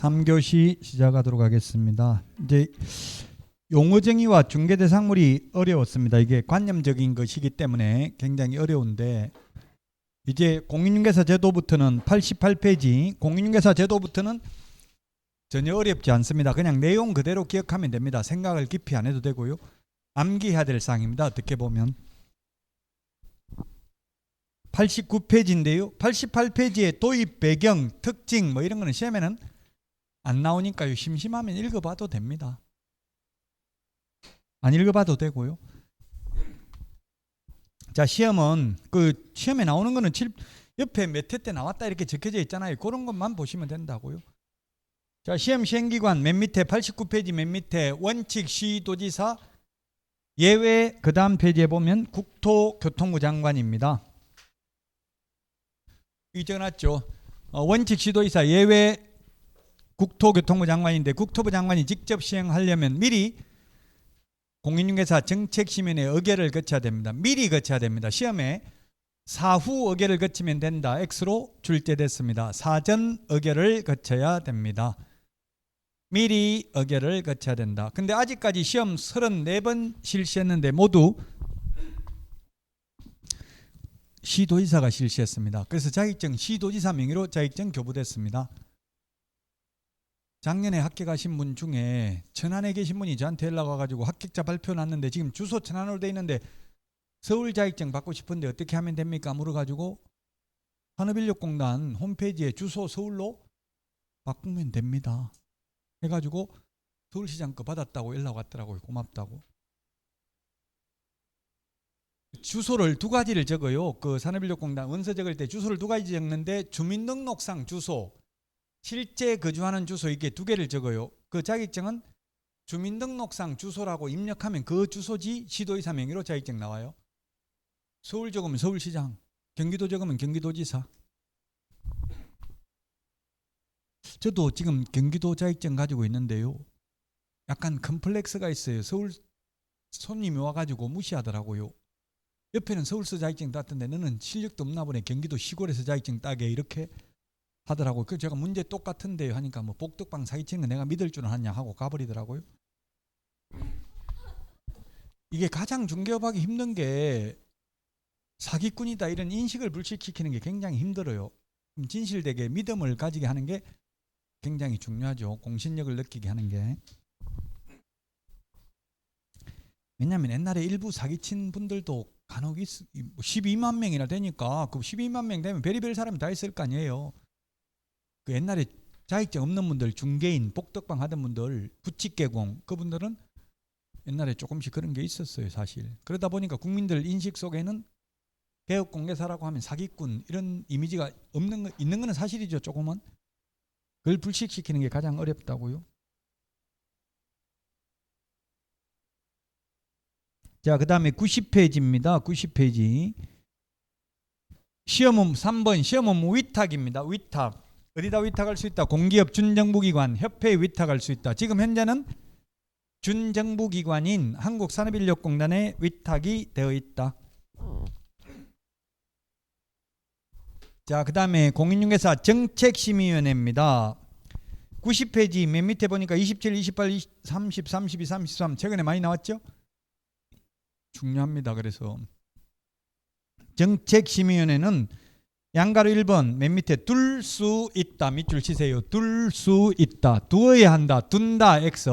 3교시 시작하도록 하겠습니다. 이제 용어 정의와 중개 대상물이 어려웠습니다. 이게 관념적인 것이기 때문에 굉장히 어려운데 이제 공인중개사 제도부터는 88페이지 공인중개사 제도부터는 전혀 어렵지 않습니다. 그냥 내용 그대로 기억하면 됩니다. 생각을 깊이 안 해도 되고요. 암기해야 될 사항입니다. 어떻게 보면 89페이지인데요. 88페이지에 도입 배경, 특징 뭐 이런 거는 시험에는 안 나오니까요. 심심하면 읽어봐도 됩니다. 안 읽어봐도 되고요. 자, 시험은 그 시험에 나오는 거는 옆에 몇 회 때 나왔다 이렇게 적혀져 있잖아요. 그런 것만 보시면 된다고요. 자, 시험 시행기관 맨 밑에 89페이지 맨 밑에 원칙 시도지사 예외 그 다음 페이지에 보면 국토교통부 장관입니다. 이 적어놨죠. 원칙 시도지사 예외 국토교통부 장관인데 국토부 장관이 직접 시행하려면 미리 공인중개사 정책심의원의 의결을 거쳐야 됩니다. 미리 거쳐야 됩니다. 시험에 사후 의결을 거치면 된다. X로 출제됐습니다. 사전 의결을 거쳐야 됩니다. 미리 의결을 거쳐야 된다. 근데 아직까지 시험 34번 실시했는데 모두 시도지사가 실시했습니다. 그래서 자격증 시도지사 명의로 자격증 교부됐습니다. 작년에 합격하신 분 중에 천안에 계신 분이 저한테 연락 와가지고 합격자 발표 났는데 지금 주소 천안으로 돼 있는데 서울 자격증 받고 싶은데 어떻게 하면 됩니까? 물어가지고 산업인력공단 홈페이지에 주소 서울로 바꾸면 됩니다. 해가지고 서울시장 거 받았다고 연락 왔더라고요. 고맙다고. 주소를 두 가지를 적어요. 그 산업인력공단 원서 적을 때 주소를 두 가지 적는데 주민등록상 주소 실제 거주하는 주소 이게 두 개를 적어요. 그 자격증은 주민등록상 주소라고 입력하면 그 주소지 시도지사 명의로 자격증 나와요. 서울 적으면 서울시장, 경기도 적으면 경기도지사. 저도 지금 경기도 자격증 가지고 있는데요. 약간 컴플렉스가 있어요. 서울 손님이 와가지고 무시하더라고요. 옆에는 서울서 자격증 땄던데 너는 실력도 없나 보네. 경기도 시골에서 자격증 따게 이렇게 하더라고요. 그 제가 문제 똑같은데요 하니까 뭐 복덕방 사기치는 거 내가 믿을 줄은 아냐 하고 가버리더라고요. 이게 가장 중개업하기 힘든 게 사기꾼이다 이런 인식을 불식시키는 게 굉장히 힘들어요. 진실되게 믿음을 가지게 하는 게 굉장히 중요하죠. 공신력을 느끼게 하는 게. 왜냐하면 옛날에 일부 사기친 분들도 간혹 12만 명이나 되니까 그 12만 명 되면 별의별 사람이 다 있을 거 아니에요. 그 옛날에 자격증 없는 분들, 중개인, 복덕방 하던 분들, 부칙개공 그분들은 옛날에 조금씩 그런 게 있었어요, 사실. 그러다 보니까 국민들 인식 속에는 개업공개사라고 하면 사기꾼 이런 이미지가 있는 거는 사실이죠, 조금은. 그걸 불식시키는 게 가장 어렵다고요. 자, 그 다음에 90페이지입니다. 90페이지. 시험은 3번 시험은 위탁입니다. 위탁. 어디다 위탁할 수 있다? 공기업 준정부기관 협회에 위탁할 수 있다. 지금 현재는 준정부기관인 한국산업인력공단에 위탁이 되어 있다. 자, 그 다음에 공인중개사 정책심의위원회입니다. 90페이지 맨 밑에 보니까 27, 28, 30, 32, 33 최근에 많이 나왔죠? 중요합니다. 그래서 정책심의위원회는 양가로 1번 맨 밑에 둘 수 있다 밑줄 치세요. 둘 수 있다. 두어야 한다. 둔다 X.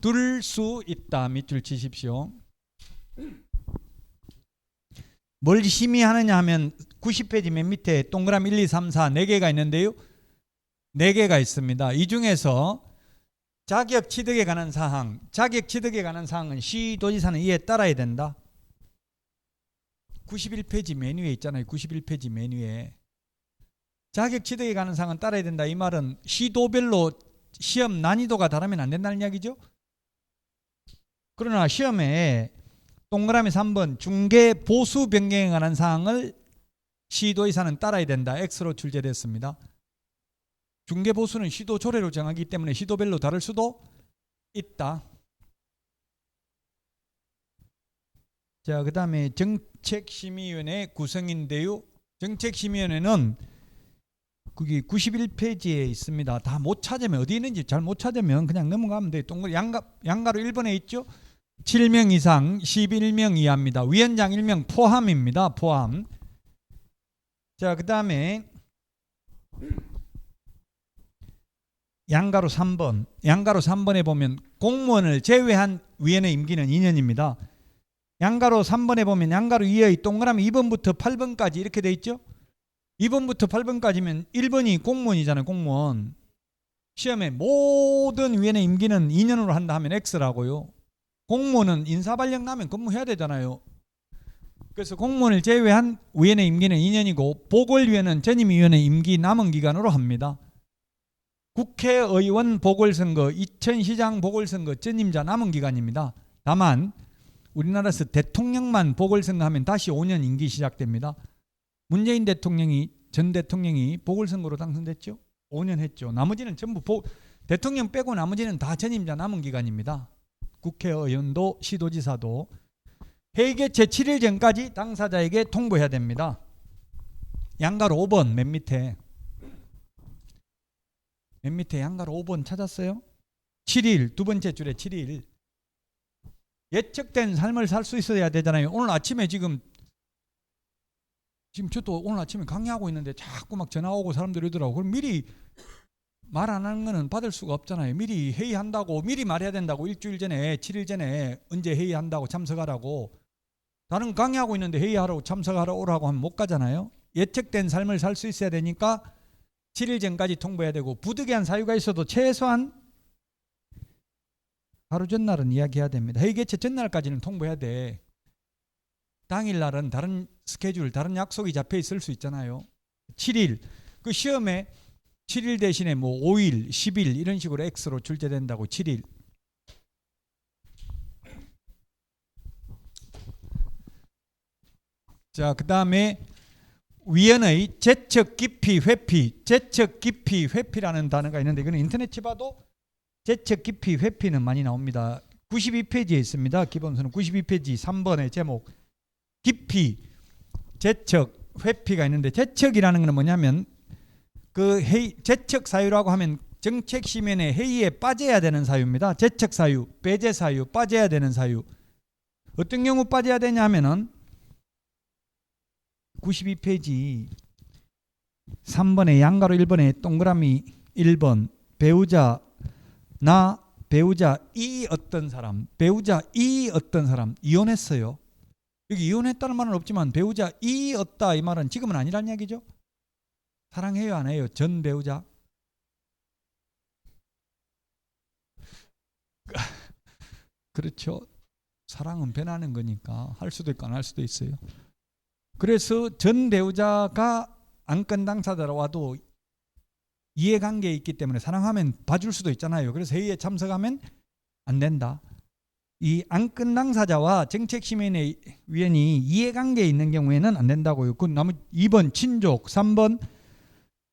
둘 수 있다 밑줄 치십시오. 뭘 심의하느냐 하면 90페이지 맨 밑에 동그라미 1, 2, 3, 4 4개가 있는데요. 4개가 있습니다. 이 중에서 자격 취득에 관한 사항, 자격 취득에 관한 사항은 시도지사는 이에 따라야 된다. 91페이지 메뉴에 있잖아요. 91페이지 메뉴에 자격 취득에 관한 사항은 따라야 된다. 이 말은 시도별로 시험 난이도가 다르면 안 된다는 이야기죠. 그러나 시험에 동그라미 3번 중개 보수 변경에 관한 사항을 시도지사는 따라야 된다. X로 출제됐습니다. 중개 보수는 시도 조례로 정하기 때문에 시도별로 다를 수도 있다. 자, 그 다음에 정책심의위원회 구성인데요. 정책심의위원회는 거기 91페이지에 있습니다. 다 못 찾으면 어디 있는지 잘 못 찾으면 그냥 넘어가면 돼요. 동그라미 양가로 1번에 있죠. 7명 이상 11명 이하입니다. 위원장 1명 포함입니다. 포함. 자, 그 다음에 양가로 3번. 양가로 3번에 보면 공무원을 제외한 위원의 임기는 2년입니다. 양가로 3번에 보면 양가로 2의 동그라미 2번부터 8번까지 이렇게 돼 있죠. 2번부터 8번까지면 1번이 공무원이잖아요. 공무원. 시험에 모든 위원의 임기는 2년으로 한다 하면 X라고요. 공무원은 인사발령 나면 근무해야 되잖아요. 그래서 공무원을 제외한 위원의 임기는 2년이고 보궐위원은 전임위원의 임기 남은 기간으로 합니다. 국회의원 보궐선거, 이천시장 보궐선거 전임자 남은 기간입니다. 다만 우리나라에서 대통령만 보궐선거하면 다시 5년 임기 시작됩니다. 문재인 대통령이 전 대통령이 보궐선거로 당선됐죠. 5년 했죠. 나머지는 전부 대통령 빼고 나머지는 다 전임자 남은 기간입니다. 국회의원도 시도지사도 회의 개최 7일 전까지 당사자에게 통보해야 됩니다. 양가로 5번 맨 밑에 양가로 5번 찾았어요? 7일 두 번째 줄에 7일 예측된 삶을 살 수 있어야 되잖아요. 오늘 아침에 지금 저도 오늘 아침에 강의하고 있는데 자꾸 막 전화 오고 사람들이 이러더라고. 그럼 미리 말 안 하는 거는 받을 수가 없잖아요. 미리 회의한다고 미리 말해야 된다고. 일주일 전에 7일 전에 언제 회의한다고 참석하라고. 다른 강의하고 있는데 회의하라고 참석하러 오라고 하면 못 가잖아요. 예측된 삶을 살 수 있어야 되니까 7일 전까지 통보해야 되고 부득이한 사유가 있어도 최소한 하루 전날은 이야기해야 됩니다. 회의 개최 전날까지는 통보해야 돼. 당일날은 다른 스케줄, 다른 약속이 잡혀 있을 수 있잖아요. 7일. 그 시험에 7일 대신에 뭐 5일, 10일 이런 식으로 X로 출제된다고 7일. 자, 그 다음에 위원의 재척 기피 회피. 재척 기피 회피라는 단어가 있는데 이거는 인터넷 쳐봐도 재척 기피 회피는 많이 나옵니다. 92페이지에 있습니다. 기본서는 92페이지 3번의 제목. 기피, 재척, 회피가 있는데 재척이라는 것은 뭐냐면 그 회의, 재척 사유라고 하면 정책심의회 회의에 빠져야 되는 사유입니다. 재척 사유, 배제 사유, 빠져야 되는 사유. 어떤 경우 빠져야 되냐면은 92페이지 3번에 양가로 1번에 동그라미 1번 배우자 나 배우자 이 어떤 사람 배우자 이 어떤 사람 이혼했어요. 여기 이혼했다는 말은 없지만 배우자 이 없다 이 말은 지금은 아니란 이야기죠. 사랑해요 안 해요? 전 배우자 그렇죠. 사랑은 변하는 거니까 할 수도 있고 안 할 수도 있어요. 그래서 전 배우자가 안건 당사자로 와도 이해관계에 있기 때문에 사랑하면 봐줄 수도 있잖아요. 그래서 회의에 참석하면 안 된다. 이 안건 당사자와 정책심의위원이 이해관계에 있는 경우에는 안 된다고요. 그 나머지 2번 친족, 3번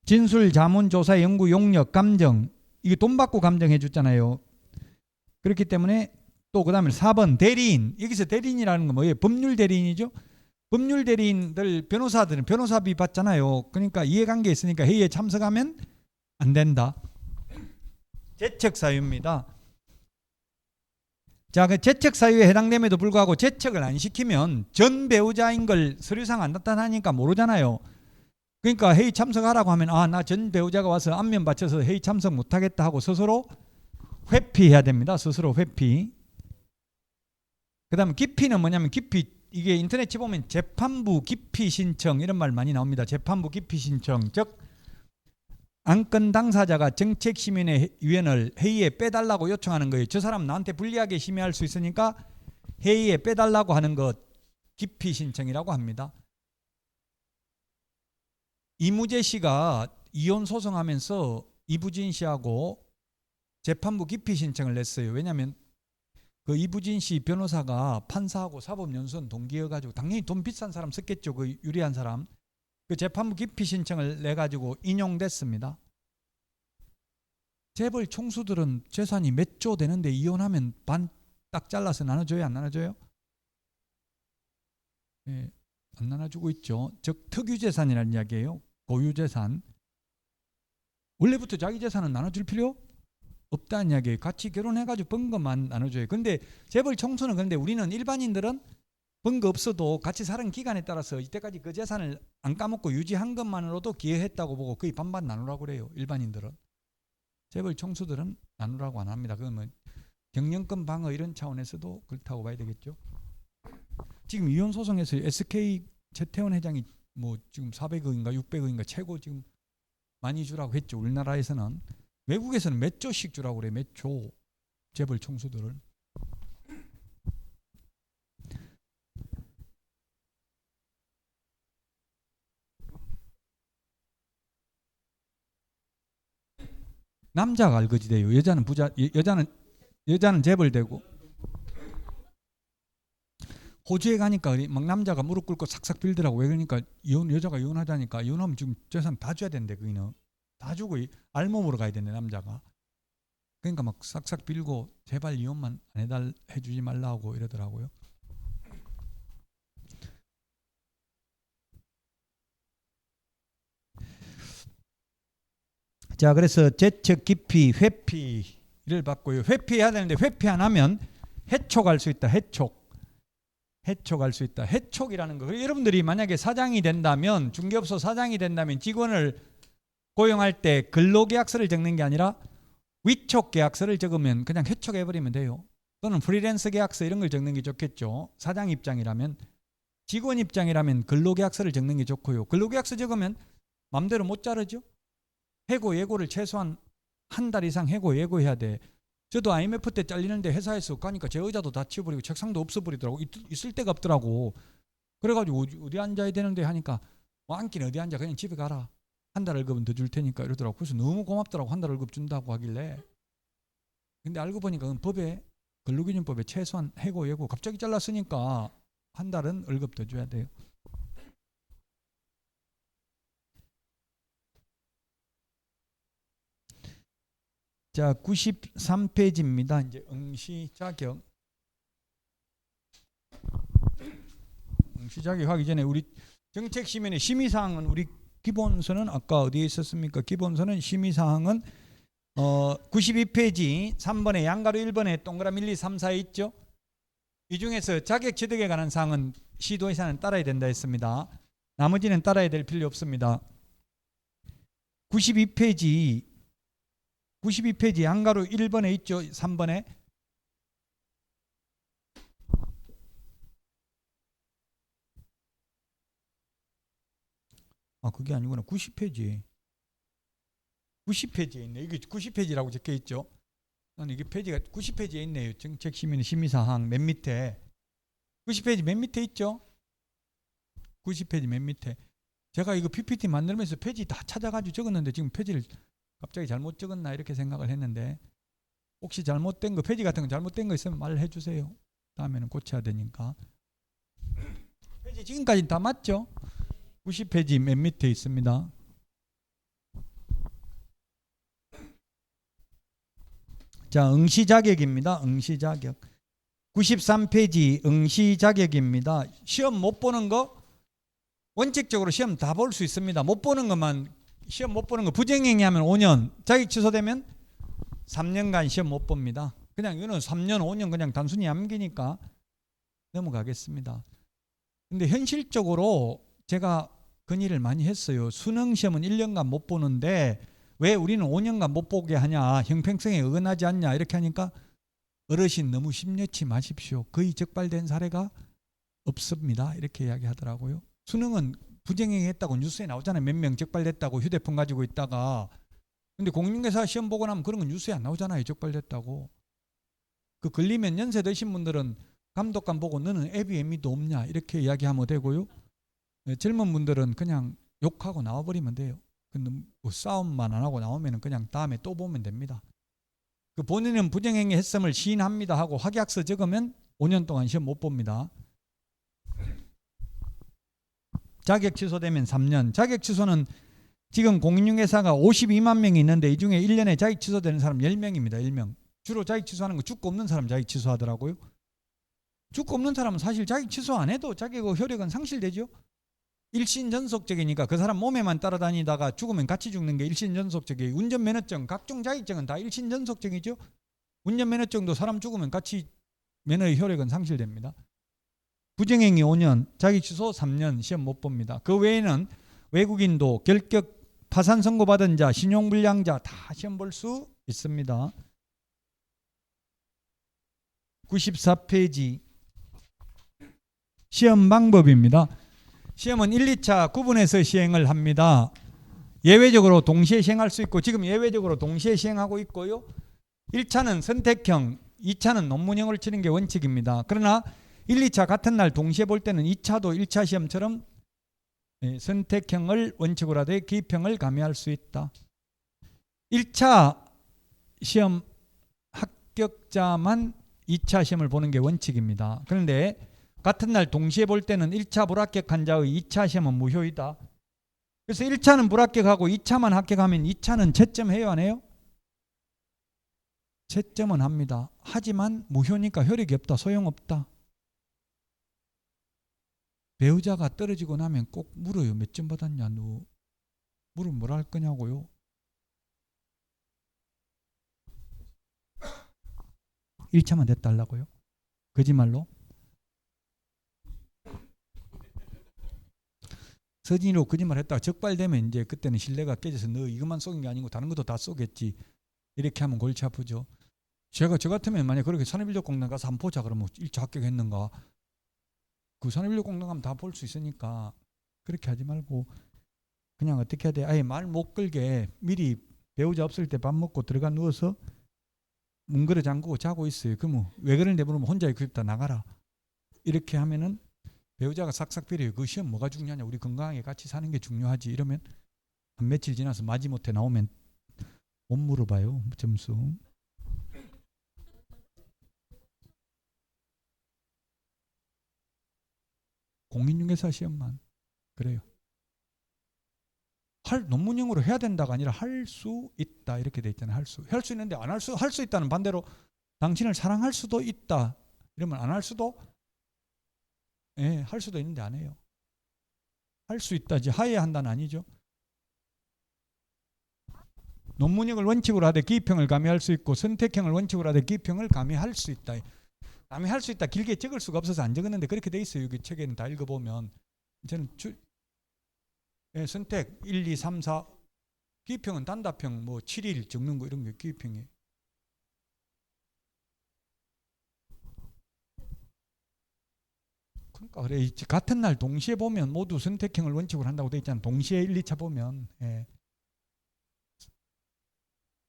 진술, 자문, 조사, 연구, 용역, 감정. 이게 돈 받고 감정해 줬잖아요. 그렇기 때문에 또 그 다음에 4번 대리인. 여기서 대리인이라는 건 뭐예요? 법률 대리인이죠. 법률 대리인들 변호사들은 변호사비 받잖아요. 그러니까 이해관계에 있으니까 회의에 참석하면 안 된다. 재척 사유입니다. 자, 그 재척 사유에 해당됨에도 불구하고 재척을 안 시키면 전 배우자인 걸 서류상 안 나타나니까 모르잖아요. 그러니까 회의 참석하라고 하면 나 전 배우자가 와서 안면 받쳐서 회의 참석 못하겠다 하고 스스로 회피해야 됩니다. 스스로 회피. 그 다음에 기피는 뭐냐면 기피 이게 인터넷 쳐보면 재판부 기피 신청 이런 말 많이 나옵니다. 재판부 기피 신청 즉 안건 당사자가 정책심의위원을 회의에 빼달라고 요청하는 거예요. 저 사람 나한테 불리하게 심의할 수 있으니까 회의에 빼달라고 하는 것 기피 신청이라고 합니다. 이무재 씨가 이혼 소송하면서 이부진 씨하고 재판부 기피 신청을 냈어요. 왜냐하면 그 이부진 씨 변호사가 판사하고 사법연수원 동기여가지고 당연히 돈 비싼 사람 썼겠죠. 그 유리한 사람. 그 재판부 기피 신청을 내가지고 인용됐습니다. 재벌 총수들은 재산이 몇 조 되는데 이혼하면 반 딱 잘라서 나눠줘요? 안 나눠줘요? 예, 안 나눠주고 있죠. 즉 특유재산이라는 이야기예요. 고유재산. 원래부터 자기 재산은 나눠줄 필요 없다는 이야기예요. 같이 결혼해가지고 번 것만 나눠줘요. 근데 재벌 총수는 그런데 우리는 일반인들은 번 거 없어도 같이 사는 기간에 따라서 이때까지 그 재산을 안 까먹고 유지한 것만으로도 기여했다고 보고 거의 반반 나누라고 그래요. 일반인들은. 재벌 총수들은 나누라고 안 합니다. 그건 뭐 경영권 방어 이런 차원에서도 그렇다고 봐야 되겠죠. 지금 이혼 소송에서 SK 최태원 회장이 뭐 지금 400억인가 600억인가 최고 지금 많이 주라고 했죠. 우리나라에서는. 외국에서는 몇 조씩 주라고 그래요. 몇 조. 재벌 총수들을. 남자가 알거지돼요. 여자는 부자, 여자는 재벌되고. 호주에 가니까 막 남자가 무릎 꿇고 싹싹 빌더라고. 왜 그러니까 여자가 이혼하자니까 이혼하면 지금 재산 다 줘야 된대. 거기는 다 주고 알몸으로 가야 된대 남자가. 그러니까 막 싹싹 빌고 제발 이혼만 안 해주지 말라고 이러더라고요. 자, 그래서 재척 기피, 회피를 받고요. 회피해야 되는데 회피 안 하면 해촉할 수 있다. 해촉할 수 있다. 해촉이라는 거. 여러분들이 만약에 사장이 된다면, 중개업소 사장이 된다면 직원을 고용할 때 근로계약서를 적는 게 아니라 위촉 계약서를 적으면 그냥 해촉해버리면 돼요. 또는 프리랜서 계약서 이런 걸 적는 게 좋겠죠. 사장 입장이라면. 직원 입장이라면 근로계약서를 적는 게 좋고요. 근로계약서 적으면 마음대로 못 자르죠. 해고 예고를 최소한 한 달 이상 해고 예고해야 돼. 저도 IMF 때 잘리는데 회사에서 가니까 제 의자도 다 치워버리고 책상도 없어버리더라고. 있을 데가 없더라고. 그래가지고 어디 앉아야 되는데 하니까 뭐 앉기는 어디 앉아. 그냥 집에 가라. 한 달 월급은 더 줄 테니까 이러더라고. 그래서 너무 고맙더라고. 한 달 월급 준다고 하길래. 근데 알고 보니까 법에 근로기준법에 최소한 해고 예고 갑자기 잘랐으니까 한 달은 월급 더 줘야 돼요. 자, 93페이지입니다. 이제 응시 자격. 응시 자격 하기 전에 우리 정책 시면의 심의 사항은 우리 기본서는 아까 어디에 있었습니까? 기본서는 심의 사항은 92페이지 3번에 양가로 1번에 동그라미 1, 2, 3, 4에 있죠. 이 중에서 자격 취득에 관한 사항은 시도의사는 따라야 된다 했습니다. 나머지는 따라야 될 필요 없습니다. 92페이지 양가로 1번에 있죠. 3번에. 그게 아니구나. 90페이지에 있네. 이게 90페이지라고 적혀 있죠. 이게 페이지가 90페이지에 있네요. 정책 시민 심의 사항 맨 밑에. 90페이지 맨 밑에 있죠. 90페이지 맨 밑에. 제가 이거 PPT 만들면서 페이지 다 찾아가지고 적었는데 지금 페이지를 갑자기 잘못 적었나 이렇게 생각을 했는데, 혹시 잘못된 거, 페이지 같은 거 잘못된 거 있으면 말해 주세요. 다음에는 고쳐야 되니까. 페이지 지금까지 다 맞죠? 90페이지 맨 밑에 있습니다. 자, 응시 자격입니다. 응시 자격. 93페이지 응시 자격입니다. 시험 못 보는 거 원칙적으로 시험 다 볼 수 있습니다. 못 보는 것만, 시험 못 보는 거 부정행위 하면 5년, 자격 취소되면 3년간 시험 못 봅니다. 그냥 이거는 3년, 5년 그냥 단순히 암기니까 넘어가겠습니다. 근데 현실적으로 제가 건의를 많이 했어요. 수능 시험은 1년간 못 보는데 왜 우리는 5년간 못 보게 하냐, 형평성에 어긋나지 않냐 이렇게 하니까 어르신 너무 심려치 마십시오. 거의 적발된 사례가 없습니다. 이렇게 이야기하더라고요. 수능은 부정행위 했다고 뉴스에 나오잖아요. 몇 명 적발됐다고 휴대폰 가지고 있다가. 근데 공인중개사 시험 보고 나면 그런 건 뉴스에 안 나오잖아요. 적발됐다고. 그 걸리면 연세 드신 분들은 감독관 보고 너는 애비애미도 없냐 이렇게 이야기하면 되고요. 젊은 분들은 그냥 욕하고 나와버리면 돼요. 근데 뭐 싸움만 안 하고 나오면 그냥 다음에 또 보면 됩니다. 그 본인은 부정행위 했음을 시인합니다 하고 확약서 적으면 5년 동안 시험 못 봅니다. 자격 취소되면 3년. 자격 취소는 지금 공인중개사가 52만 명이 있는데 이 중에 1년에 자격 취소되는 사람 10명입니다. 10명. 주로 자격 취소하는 거 죽고 없는 사람 자격 취소하더라고요. 죽고 없는 사람은 사실 자격 취소 안 해도 자격 효력은 상실되죠. 일신전속적이니까 그 사람 몸에만 따라다니다가 죽으면 같이 죽는 게 일신전속적이에요. 운전면허증, 각종 자격증은 다 일신전속적이죠. 운전면허증도 사람 죽으면 같이 면허의 효력은 상실됩니다. 부정행위 5년, 자기 취소 3년 시험 못 봅니다. 그 외에는 외국인도 결격 파산 선고받은 자, 신용불량자 다 시험 볼 수 있습니다. 94페이지 시험 방법입니다. 시험은 1, 2차 구분해서 시행을 합니다. 예외적으로 동시에 시행할 수 있고 지금 예외적으로 동시에 시행하고 있고요. 1차는 선택형, 2차는 논문형을 치는 게 원칙입니다. 그러나 1, 2차 같은 날 동시에 볼 때는 2차도 1차 시험처럼 선택형을 원칙으로 하되 기입형을 가미할 수 있다. 1차 시험 합격자만 2차 시험을 보는 게 원칙입니다. 그런데 같은 날 동시에 볼 때는 1차 불합격한 자의 2차 시험은 무효이다. 그래서 1차는 불합격하고 2차만 합격하면 2차는 채점해요, 안 해요? 채점은 합니다. 하지만 무효니까 효력이 없다, 소용없다. 배우자가 떨어지고 나면 꼭 물어요. 몇 점 받았냐? 너 물으면 뭐라 할 거냐고요. (1차만) 됐다 하려고요? 거짓말로? 서진이로 거짓말 했다가 적발되면 이제 그때는 신뢰가 깨져서 너 이것만 쏘긴 게 아니고 다른 것도 다 쏘겠지. 이렇게 하면 골치 아프죠. 저 같으면 만약 그렇게 산업인력공단 가서 한번 보자 그러면 1차 합격했는가? 그 산업인력공단 가면 다 볼 수 있으니까 그렇게 하지 말고 그냥 어떻게 해야 돼? 아예 말 못 걸게 미리 배우자 없을 때 밥 먹고 들어가 누워서 문그러 잠그고 자고 있어요. 그러면 왜 그러는데 물으면 혼자 그립다 나가라. 이렇게 하면은 배우자가 싹싹 비려요. 그 시험 뭐가 중요하냐? 우리 건강하게 같이 사는 게 중요하지. 이러면 한 며칠 지나서 마지못해 나오면 못 물어봐요. 점수. 공인중개사 시험만 그래요. 논문형으로 해야 된다가 아니라 할 수 있다 이렇게 돼 있잖아요. 할 수 있는데 안 할 수 있다는 반대로 당신을 사랑할 수도 있다 이러면 안 할 수도 할 수도 있는데 안 해요. 할 수 있다지 하에 한다는 아니죠. 논문형을 원칙으로 하되 기입형을 가미할 수 있고 선택형을 원칙으로 하되 기입형을 가미할 수 있다. 가미할 수 있다 길게 적을 수가 없어서 안 적었는데 그렇게 돼 있어요. 여기 책에는 다 읽어보면 저는 선택 1, 2, 3, 4 기입형은 단답형 뭐 7일 적는 거 이런 게 기입형이에요. 그러니까 그래 같은 날 동시에 보면 모두 선택형을 원칙으로 한다고 돼 있잖아요. 동시에 1, 2차 보면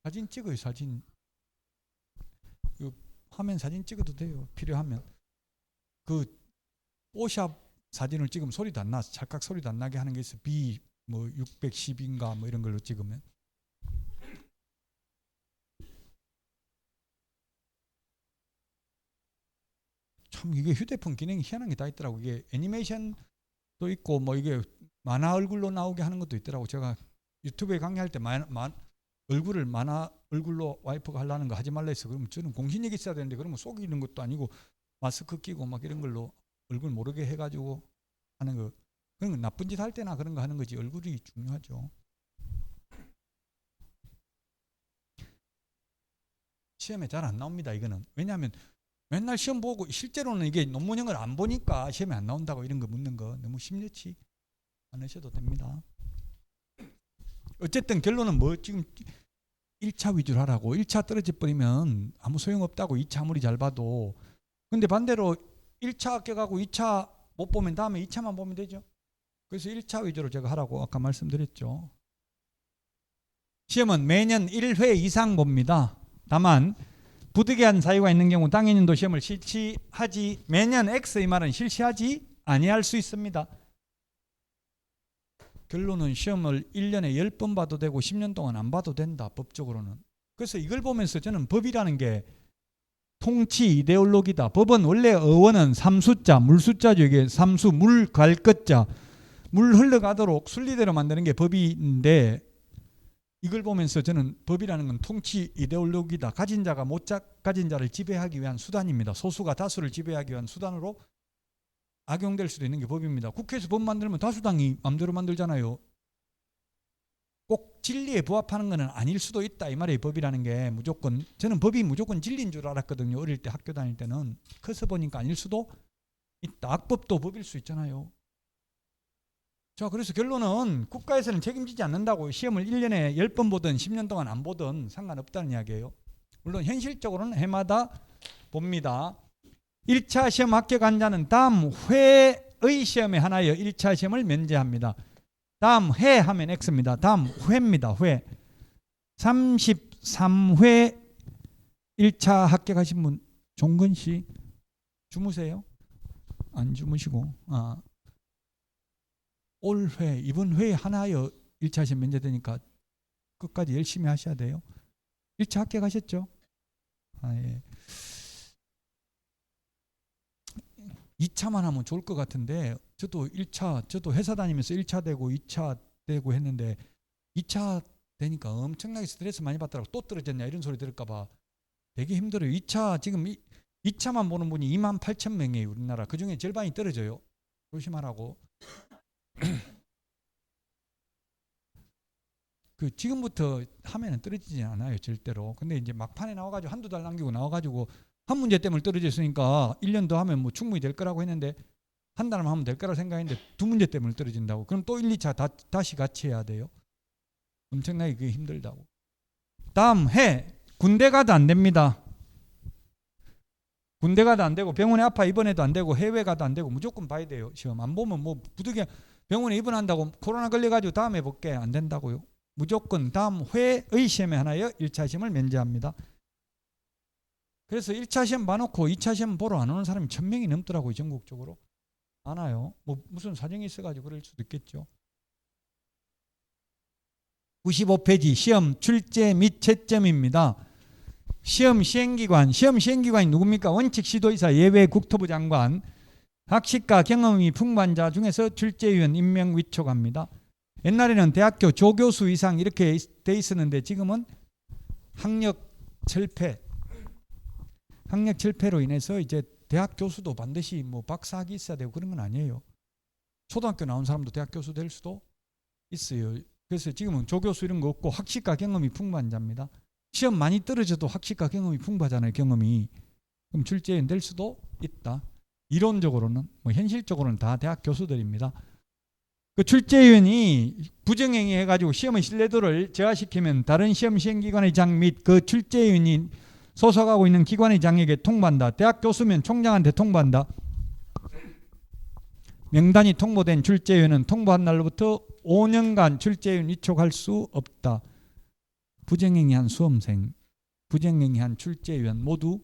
사진 찍어요. 사진 화면 사진 찍어도 돼요. 필요하면 그 오샵 사진을 찍으면 소리도 안 나서 찰칵 소리도 안 나게 하는 게 있어. B 뭐 610인가 뭐 이런 걸로 찍으면 참 이게 휴대폰 기능이 희한한 게 다 있더라고. 이게 애니메이션도 있고 뭐 이게 만화 얼굴로 나오게 하는 것도 있더라고. 제가 유튜브에 강의할 때 얼굴을 만화 얼굴로 와이프가 하려는 거 하지 말라 했어. 그러면 저는 공신력이 있어야 되는데 그러면 속이는 것도 아니고 마스크 끼고 막 이런 걸로 얼굴 모르게 해가지고 하는 거 그런 거 나쁜 짓 할 때나 그런 거 하는 거지 얼굴이 중요하죠. 시험에 잘 안 나옵니다. 이거는 왜냐하면 맨날 시험 보고 실제로는 이게 논문형을 안 보니까 시험에 안 나온다고 이런 거 묻는 거 너무 심려치 않으셔도 됩니다. 어쨌든 결론은 뭐 지금 1차 위주로 하라고. 1차 떨어져 버리면 아무 소용없다고. 2차 아무리 잘 봐도. 근데 반대로 1차 합격하고 2차 못 보면 다음에 2차만 보면 되죠. 그래서 1차 위주로 제가 하라고 아까 말씀드렸죠. 시험은 매년 1회 이상 봅니다. 다만 부득이한 사유가 있는 경우 당해년도 시험을 실시하지 매년 X의 말은 실시하지 아니할 수 있습니다. 결론은 시험을 1년에 10번 봐도 되고 10년 동안 안 봐도 된다. 법적으로는. 그래서 이걸 보면서 저는 법이라는 게 통치 이데올로기다. 법은 원래 어원은 삼수자, 물수자죠. 이게 삼수, 물 갈 것자. 물 흘러가도록 순리대로 만드는 게 법인데 이걸 보면서 저는 법이라는 건 통치 이데올로기다. 가진 자가 못 가진 자를 지배하기 위한 수단입니다. 소수가 다수를 지배하기 위한 수단으로 악용될 수도 있는 게 법입니다. 국회에서 법 만들면 다수당이 마음대로 만들잖아요. 꼭 진리에 부합하는 것은 아닐 수도 있다 이 말이에요. 법이라는 게 무조건, 저는 법이 무조건 진리인 줄 알았거든요. 어릴 때 학교 다닐 때는. 커서 보니까 아닐 수도 있다. 악법도 법일 수 있잖아요. 자, 그래서 결론은 국가에서는 책임지지 않는다고. 시험을 1년에 10번 보든 10년 동안 안 보든 상관없다는 이야기예요. 물론 현실적으로는 해마다 봅니다. 1차 시험 합격한 자는 다음 회의 시험에 하나여 1차 시험을 면제합니다. 다음 회 하면 X입니다. 다음 회입니다. 회. 33회 1차 합격하신 분 종근 씨 주무세요? 안 주무시고 올 회, 이번 회에 하나여 1차 시험 면제되니까 끝까지 열심히 하셔야 돼요. 1차 합격하셨죠? 예. 2차만 하면 좋을 것 같은데 저도 회사 다니면서 1차 되고 2차 되고 했는데 2차 되니까 엄청나게 스트레스 많이 받더라고. 또 떨어졌냐 이런 소리 들을까 봐 되게 힘들어요. 2차 지금 2차만 보는 분이 28,000명이에요. 우리나라. 그중에 절반이 떨어져요. 조심하라고. 그 지금부터 하면은 떨어지지 않아요. 절대로. 근데 이제 막판에 나와가지고 한두 달 남기고 나와가지고 한 문제 때문에 떨어졌으니까 1년 더 하면 뭐 충분히 될 거라고 했는데 한 달만 하면 될 거라고 생각했는데 두 문제 때문에 떨어진다고. 그럼 또 1, 2차 다시 같이 해야 돼요. 엄청나게 그게 힘들다고. 다음 해. 군대 가도 안 됩니다. 군대 가도 안 되고 병원에 아파 입원해도 안 되고 해외 가도 안 되고 무조건 봐야 돼요. 시험 안 보면 뭐 부득이 병원에 입원한다고 코로나 걸려가지고 다음에 볼게 안 된다고요. 무조건 다음 회의 시험에 하나여 1차 시험을 면제합니다. 그래서 1차 시험 봐놓고 2차 시험 보러 안 오는 사람이 1,000명이 넘더라고요. 전국적으로. 안 와요. 뭐 무슨 사정이 있어가지고 그럴 수도 있겠죠. 95페이지 시험 출제 및 채점입니다. 시험 시행기관이 누굽니까? 원칙 시도의사 예외 국토부 장관, 학식과 경험이 풍부한 자 중에서 출제위원 임명 위촉합니다. 옛날에는 대학교 조교수 이상 이렇게 돼 있었는데 지금은 학력 철폐로 인해서 이제 대학 교수도 반드시 뭐 박사학위 있어야 되고 그런 건 아니에요. 초등학교 나온 사람도 대학 교수 될 수도 있어요. 그래서 지금은 조교수 이런 거 없고 학식과 경험이 풍부한 자입니다. 시험 많이 떨어져도 학식과 경험이 풍부하잖아요. 경험이. 그럼 출제위원 될 수도 있다. 이론적으로는, 뭐 현실적으로는 다 대학 교수들입니다. 그 출제위원이 부정행위 해가지고 시험의 신뢰도를 저하시키면 다른 시험 시행기관의 장 및 그 출제위원이 소속하고 있는 기관의 장에게 통보한다. 대학 교수면 총장한테 통보한다. 명단이 통보된 출제위원은 통보한 날로부터 5년간 출제위원 위촉할 수 없다. 부정행위한 수험생, 부정행위한 출제위원 모두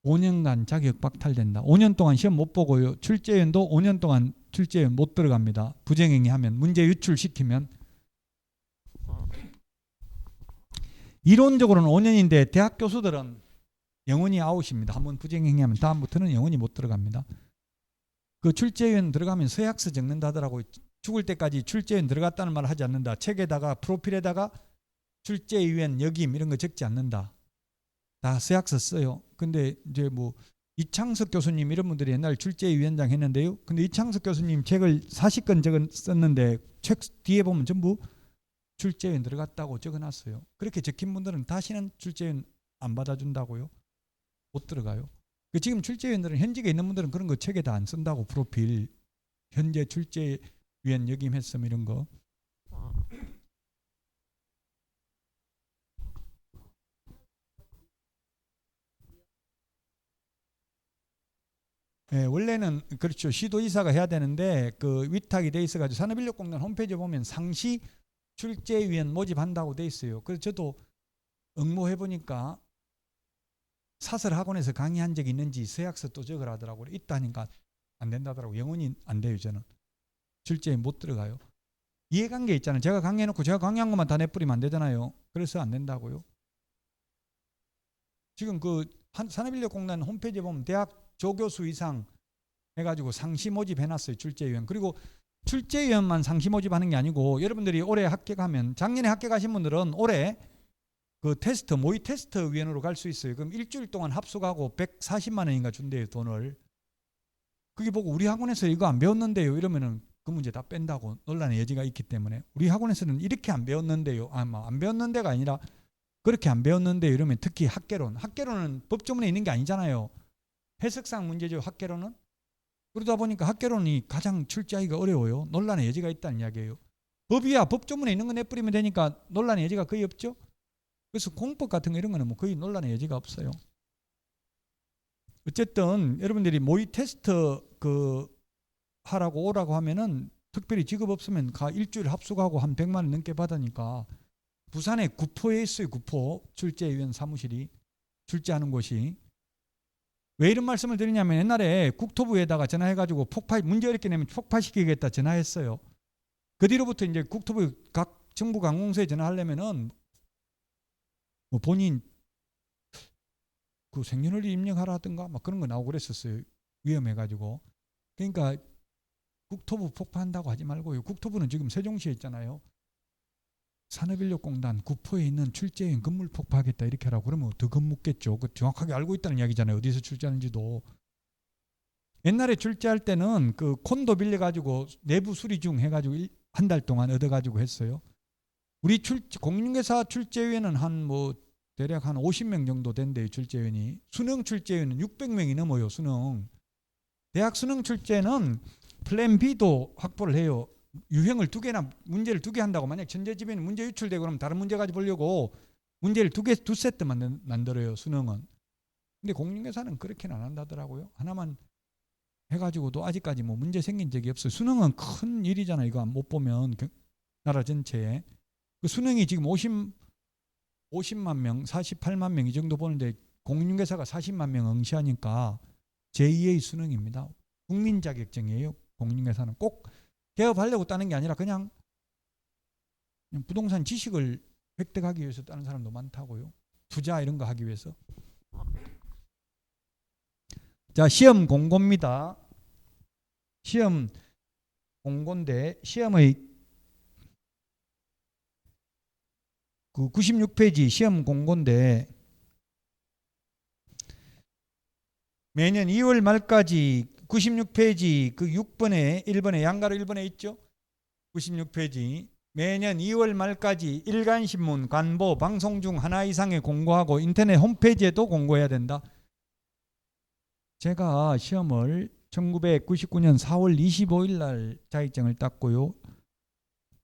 5년간 자격 박탈된다. 5년 동안 시험 못 보고요. 출제위원도 5년 동안 출제위원 못 들어갑니다. 부정행위하면, 문제 유출시키면. 이론적으로는 5년인데 대학 교수들은 영원히 아웃입니다. 한번 부정행위하면 다음부터는 영원히 못 들어갑니다. 그 출제위원 들어가면 서약서 적는다더라고요. 죽을 때까지 출제위원 들어갔다는 말을 하지 않는다. 책에다가 프로필에다가 출제위원 역임 이런 거 적지 않는다. 다 서약서 써요. 근데 이제 뭐 이창석 교수님 이런 분들이 옛날 출제위원장 했는데요. 근데 이창석 교수님 책을 40권 썼는데 책 뒤에 보면 전부 출제위원 들어갔다고 적어놨어요. 그렇게 적힌 분들은 다시는 출제위원 안 받아준다고요. 못 들어가요. 지금 출제위원들은 현직에 있는 분들은 그런 거 책에 다 안 쓴다고. 프로필 현재 출제위원 역임했음 이런 거. 예, 원래는 그렇죠. 시도이사가 해야 되는데 그 위탁이 돼 있어가지고 산업인력공단 홈페이지에 보면 상시 출제위원 모집한다고 돼 있어요. 그래서 저도 응모해 보니까 사설학원에서 강의한 적이 있는지 서약서 또 적으라 하더라고요. 있다니까 안 된다더라고요. 영원히 안 돼요. 저는 출제에 못 들어가요. 이해관계 있잖아요. 제가 강의해놓고 제가 강의한 것만 다 내뿌리면 안 되잖아요. 그래서 안 된다고요. 지금 그 산업인력공단 홈페이지에 보면 대학 조교수 이상 해가지고 상시 모집해놨어요. 출제위원. 그리고 출제위원만 상시 모집하는 게 아니고 여러분들이 올해 합격하면, 작년에 합격하신 분들은 올해 그 테스트, 모의 테스트 위원으로 갈 수 있어요. 그럼 일주일 동안 합숙하고 140만 원인가 준대요. 돈을. 그게 보고 우리 학원에서 이거 안 배웠는데요 이러면은 그 문제 다 뺀다고 논란의 여지가 있기 때문에 우리 학원에서는 이렇게 안 배웠는데요. 안 배웠는 데가 아니라 그렇게 안 배웠는데요 이러면 특히 학개론은 법조문에 있는 게 아니잖아요. 해석상 문제죠. 학개론은. 그러다 보니까 학개론이 가장 출제하기가 어려워요. 논란의 여지가 있다는 이야기예요. 법이야 법조문에 있는 거 내버리면 되니까 논란의 여지가 거의 없죠. 그래서 공법 같은 거 이런 거는 뭐 거의 논란의 여지가 없어요. 어쨌든 여러분들이 모의 테스트 하라고 오라고 하면은 특별히 직업 없으면 일주일 합숙하고 한 100만 원 넘게 받으니까 부산에 구포에 있어요. 구포 출제위원 사무실이 출제하는 곳이. 왜 이런 말씀을 드리냐면 옛날에 국토부에다가 전화해가지고 문제 어렵게 내면 폭파시키겠다 전화했어요. 그 뒤로부터 이제 국토부 각 정부 관공서에 전화하려면은 뭐 본인 그 생년월일 입력하라든가 막 그런 거 나오고 그랬었어요. 위험해가지고. 그러니까 국토부 폭파한다고 하지 말고요. 국토부는 지금 세종시에 있잖아요. 산업인력공단 구포에 있는 출제인 건물 폭파하겠다 이렇게 하라고 그러면 더 겁묻겠죠. 그 정확하게 알고 있다는 이야기잖아요. 어디서 출제하는지도. 옛날에 출제할 때는 그 콘도 빌려가지고 내부 수리 중 해가지고 한 달 동안 얻어가지고 했어요. 우리 공인중개사 출제위원은 대략 한 50명 정도 된대요. 출제위원이. 수능 출제위원은 600명이 넘어요. 수능. 대학 수능 출제는 플랜 B도 확보를 해요. 유형을 2개나 문제를 2개 한다고. 만약 천재지변이 문제 유출되고 그러면 다른 문제 가지고 보려고 문제를 2세트 만들어요. 수능은. 근데 공인중개사는 그렇게는 안 한다더라고요. 하나만 해가지고도 아직까지 뭐 문제 생긴 적이 없어요. 수능은 큰 일이잖아요. 이거 못 보면 나라 전체에. 그 수능이 지금 50만 명, 48만 명 이 정도 보는데 공인중개사가 40만 명 응시하니까 제2의 수능입니다. 국민 자격증이에요. 공인중개사는 꼭 개업하려고 따는 게 아니라 그냥 부동산 지식을 획득하기 위해서 따는 사람도 많다고요. 투자 이런 거 하기 위해서. 자, 시험 공고입니다. 시험 공고인데 시험의 그 96페이지 시험 공고인데 매년 2월 말까지 96페이지 그 6번에 1번에 양가로 1번에 있죠. 96페이지 매년 2월 말까지 일간신문, 관보, 방송 중 하나 이상의 공고하고 인터넷 홈페이지에도 공고해야 된다. 제가 시험을 1999년 4월 25일 날 자격증을 땄고요.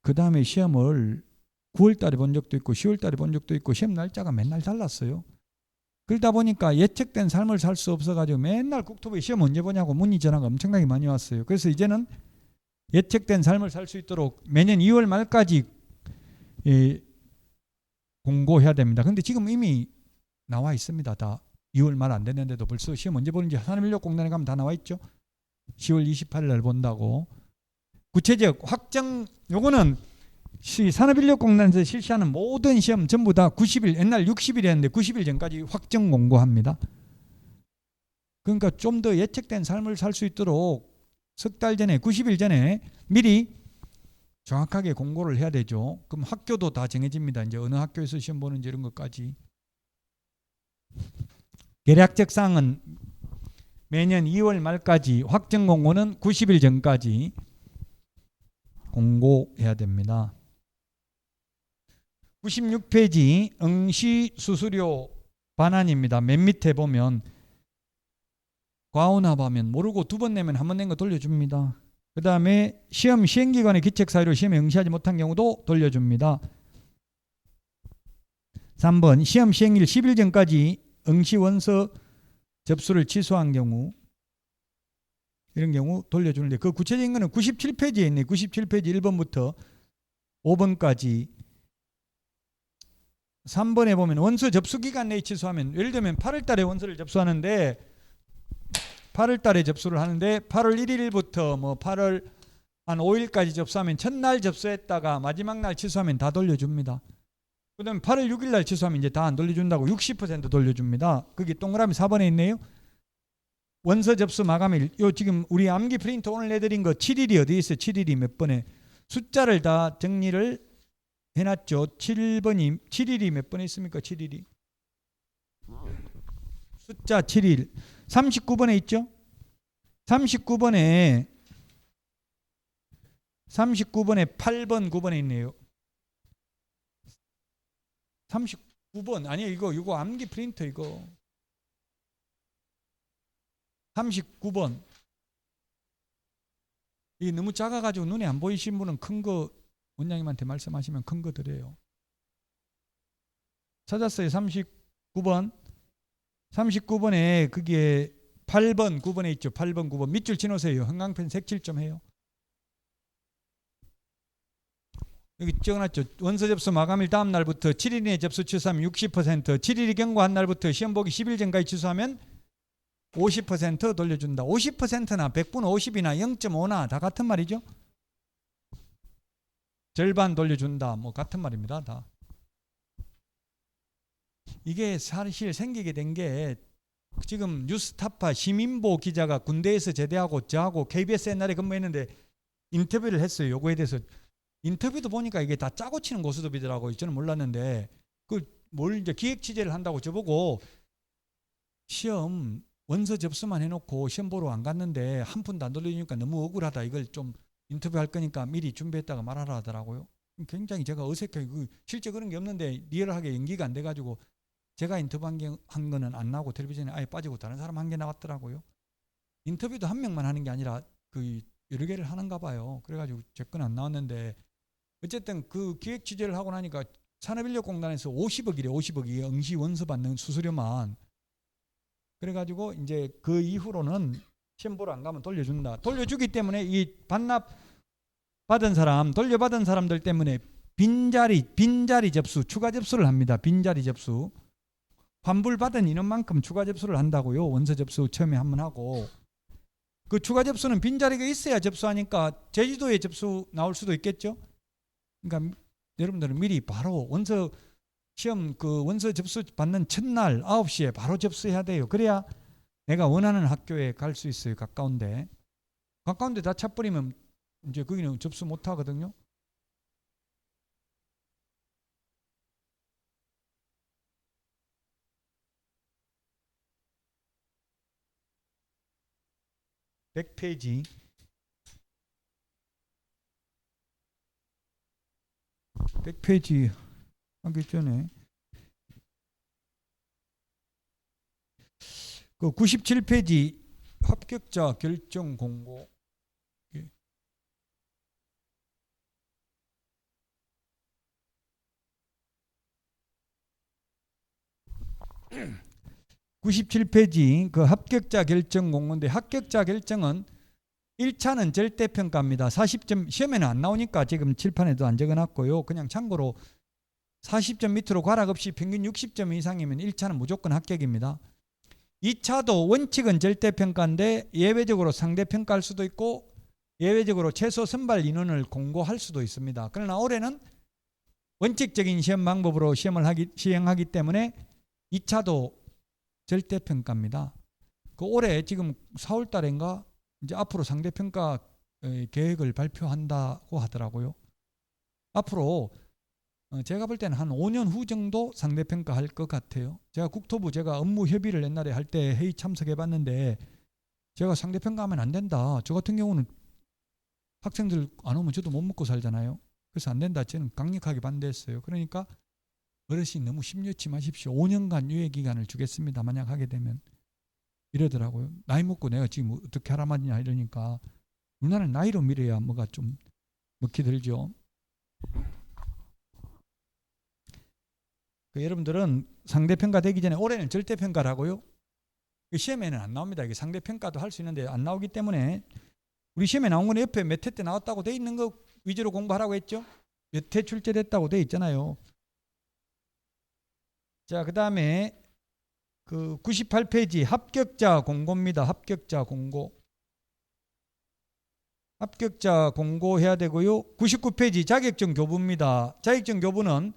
그 다음에 시험을 9월 달에 본 적도 있고 10월 달에 본 적도 있고 시험 날짜가 맨날 달랐어요. 그러다 보니까 예측된 삶을 살 수 없어가지고 맨날 국토부에 시험 언제 보냐고 문의 전화가 엄청나게 많이 왔어요. 그래서 이제는 예측된 삶을 살 수 있도록 매년 2월 말까지 공고해야 됩니다. 근데 지금 이미 나와 있습니다. 다 2월 말 안 됐는데도 벌써 시험 언제 보는지 산업인력공단에 가면 다 나와 있죠. 10월 28일 날 본다고. 구체적 확정 요거는 산업인력공단에서 실시하는 모든 시험 전부 다 90일 옛날 60일이었는데 90일 전까지 확정 공고합니다. 그러니까 좀 더 예측된 삶을 살 수 있도록 석 달 전에 90일 전에 미리 정확하게 공고를 해야 되죠. 그럼 학교도 다 정해집니다. 이제 어느 학교에서 시험 보는지 이런 것까지. 계략적 사항은 매년 2월 말까지 확정 공고는 90일 전까지 공고해야 됩니다. 96페이지 응시 수수료 반환입니다. 맨 밑에 보면 과온합하면 모르고 2번 내면 1번 낸 거 돌려줍니다. 그 다음에 시험 시행기관의 기책사유로 시험에 응시하지 못한 경우도 돌려줍니다. 3번 시험 시행일 10일 전까지 응시 원서 접수를 취소한 경우 이런 경우 돌려주는데 그 구체적인 거는 97페이지에 있네. 97페이지 1번부터 5번까지 3번에 보면 원서 접수 기간 내에 취소하면 예를 들면 8월 달에 원서를 접수하는데 8월 달에 접수를 하는데 8월 1일부터 뭐 8월 한 5일까지 접수하면 첫날 접수했다가 마지막 날 취소하면 다 돌려줍니다. 그 다음에 8월 6일 날 취소하면 이제 다 안 돌려준다고 60% 돌려줍니다. 그게 동그라미 4번에 있네요. 원서 접수 마감일. 요 지금 우리 암기 프린트 오늘 내드린 거 7일이 어디 있어요? 7일이 몇 번에 숫자를 다 정리를 해놨죠. 7일이 몇 번에 있습니까? 7일이 숫자 7일 39번에 있죠. 39번에 8번 9번에 있네요. 39번 아니에요. 이거 암기 프린터 이거. 39번. 이게 너무 작아가지고 눈에 안 보이신 분은 큰 거 원장님한테 말씀하시면 큰 거 드려요. 찾았어요. 39번. 39번에 그게 8번 9번에 있죠. 8번 9번 밑줄 치놓으세요. 형광펜 색칠 좀 해요. 여기 적어놨죠. 원서 접수 마감일 다음 날부터 7일 이내 접수 취소하면 60%, 7일이 경과한 날부터 시험 보기 10일 전까지 취소하면 50% 돌려준다. 50%나 100분 50이나 0.5나 다 같은 말이죠. 절반 돌려준다. 뭐 같은 말입니다. 다. 이게 사실 생기게 된 게 지금 뉴스타파 시민보 기자가 군대에서 제대하고 저하고 KBS 옛날에 근무했는데 인터뷰를 했어요. 요거에 대해서. 인터뷰도 보니까 이게 다 짜고 치는 고스톱이더라고요. 저는 몰랐는데 뭘 이제 기획 취재를 한다고 저보고 시험 원서 접수만 해놓고 시험 보러 안 갔는데 한 푼도 안 돌려주니까 너무 억울하다. 이걸 좀 인터뷰할 거니까 미리 준비했다가 말하라 하더라고요. 굉장히 제가 어색해요. 실제 그런 게 없는데 리얼하게 연기가 안 돼가지고 제가 인터뷰한 거는 안 나오고 텔레비전에 아예 빠지고 다른 사람 한 개 나왔더라고요. 인터뷰도 한 명만 하는 게 아니라 여러 개를 하는가 봐요. 그래가지고 제 건 안 나왔는데 어쨌든 그 기획 취재를 하고 나니까 산업인력공단에서 50억이래. 50억이 응시 원서 받는 수수료만. 그래가지고 이제 그 이후로는 시험 보러 안 가면 돌려준다. 돌려주기 때문에 이 반납 받은 사람, 돌려받은 사람들 때문에 빈자리 접수, 추가 접수를 합니다. 빈자리 접수. 환불받은 인원만큼 추가 접수를 한다고요. 원서 접수 처음에 한번 하고. 그 추가 접수는 빈자리가 있어야 접수하니까 제주도에 접수 나올 수도 있겠죠. 그러니까 여러분들은 미리 바로 원서 시험 원서 접수 받는 첫날 9시에 바로 접수해야 돼요. 그래야 내가 원하는 학교에 갈 수 있어요. 가까운데 다 차버리면 이제 거기는 접수 못 하거든요. (100페이지) 100페이지 하기 전에 그 97페이지 합격자 결정 공고. 97페이지 그 합격자 결정 공고인데 합격자 결정은 1차는 절대평가입니다. 40점 시험에는 안 나오니까 지금 칠판에도 안 적어놨고요. 그냥 참고로 40점 밑으로 과락 없이 평균 60점 이상이면 1차는 무조건 합격입니다. 2차도 원칙은 절대평가인데 예외적으로 상대평가할 수도 있고 예외적으로 최소 선발 인원을 공고할 수도 있습니다. 그러나 올해는 원칙적인 시험 방법으로 시행하기 때문에 2차도 절대평가입니다. 그 올해 지금 4월 달인가 이제 앞으로 상대평가 계획을 발표한다고 하더라고요. 앞으로 제가 볼 때는 한 5년 후 정도 상대평가 할 것 같아요. 제가 국토부 제가 업무 협의를 옛날에 할 때 회의 참석해 봤는데 제가 상대평가하면 안 된다. 저 같은 경우는 학생들 안 오면 저도 못 먹고 살잖아요. 그래서 안 된다. 저는 강력하게 반대했어요. 그러니까 어르신 너무 심려치 마십시오. 5년간 유예기간을 주겠습니다. 만약 하게 되면. 이러더라고요. 나이 먹고 내가 지금 어떻게 하라 말이냐 이러니까 누나는 나이로 밀어야 뭐가 좀 먹히 들죠. 여러분들은 상대평가 되기 전에 올해는 절대평가를 하고요. 시험에는 안 나옵니다. 이게 상대평가도 할 수 있는데 안 나오기 때문에 우리 시험에 나온 건 옆에 몇 회 때 나왔다고 돼 있는 거 위주로 공부하라고 했죠. 몇 회 출제됐다고 돼 있잖아요. 자, 그 다음에 그 98페이지 합격자 공고입니다. 합격자 공고. 합격자 공고해야 되고요. 99페이지 자격증 교부입니다. 자격증 교부는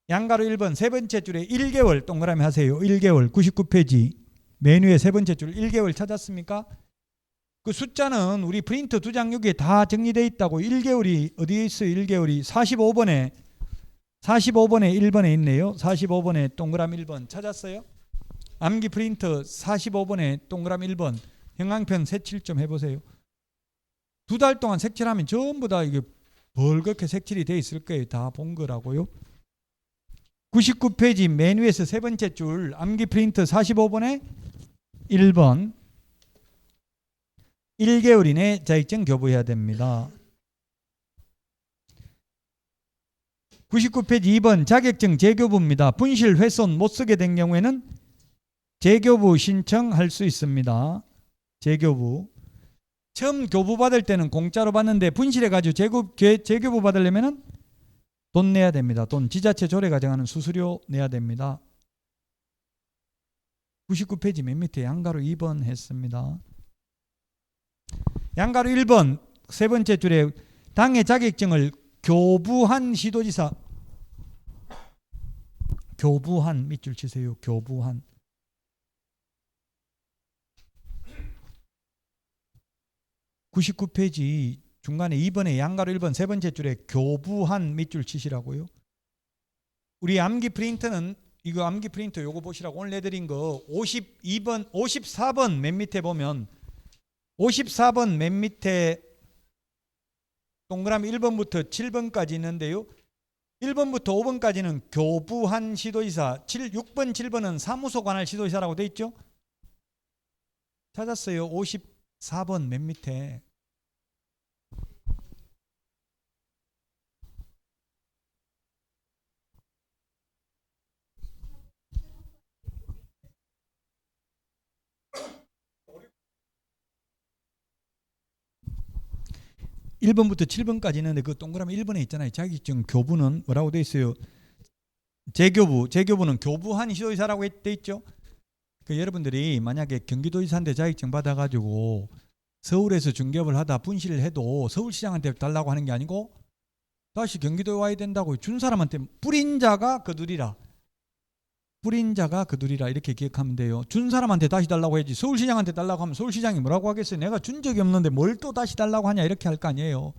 양가로 1번 세 번째 줄에 1개월 동그라미 하세요. 1개월 99페이지 메뉴의 세 번째 줄 1개월 찾았습니까? 그 숫자는 우리 프린트 2장 여기에 다 정리되어 있다고. 1개월이 어디에 있어요? 1개월이 45번에 1번에 있네요. 45번에 동그라미 1번 찾았어요? 암기 프린트 45번에 동그라미 1번 형광펜 색칠 좀 해보세요. 2달 동안 색칠하면 전부 다 이게 벌겋게 색칠이 돼 있을 거예요. 다 본 거라고요. 99페이지 맨 위에서 세 번째 줄 암기 프린트 45번에 1번 1개월 이내 자격증 교부해야 됩니다. 99페이지 2번 자격증 재교부입니다. 분실, 훼손 못 쓰게 된 경우에는 재교부 신청할 수 있습니다. 재교부. 처음 교부 받을 때는 공짜로 받는데 분실해가지고 재교부 받으려면 돈 내야 됩니다. 돈 지자체 조례 가정하는 수수료 내야 됩니다. 99페이지 맨 밑에 양가로 2번 했습니다. 양가로 1번 세 번째 줄에 당해 자격증을 교부한 시도지사 교부한 밑줄 치세요. 교부한 99페이지 중간에 2번에 양가로 1번 세 번째 줄에 교부한 밑줄 치시라고요. 우리 암기 프린트는 이거 암기 프린트 요거 보시라고 오늘 내드린 거 52번 54번 맨 밑에 보면 54번 맨 밑에 동그라미 1번부터 7번까지 있는데요. 1번부터 5번까지는 교부한 시도지사, 6번, 7번은 사무소 관할 시도지사라고 돼 있죠. 찾았어요. 54번 맨 밑에. (1번부터) (7번까지) 있는데 그 동그라미 1번에 있잖아요. 자격증 교부는 뭐라고 돼 있어요? 재교부는 교부한 시도지사라고 돼 있죠. 그 여러분들이 만약에 경기도지사한테 자격증 받아가지고 서울에서 중개업을 하다 분실을 해도 서울시장한테 달라고 하는 게 아니고 다시 경기도에 와야 된다고 준 사람한테 뿌린 자가 거두리라. 뿌린 자가 거두리라 이렇게 기억하면 돼요. 준 사람한테 다시 달라고 해야지. 서울시장한테 달라고 하면 서울시장이 뭐라고 하겠어요? 내가 준 적이 없는데 뭘 또 다시 달라고 하냐 이렇게 할 거 아니에요.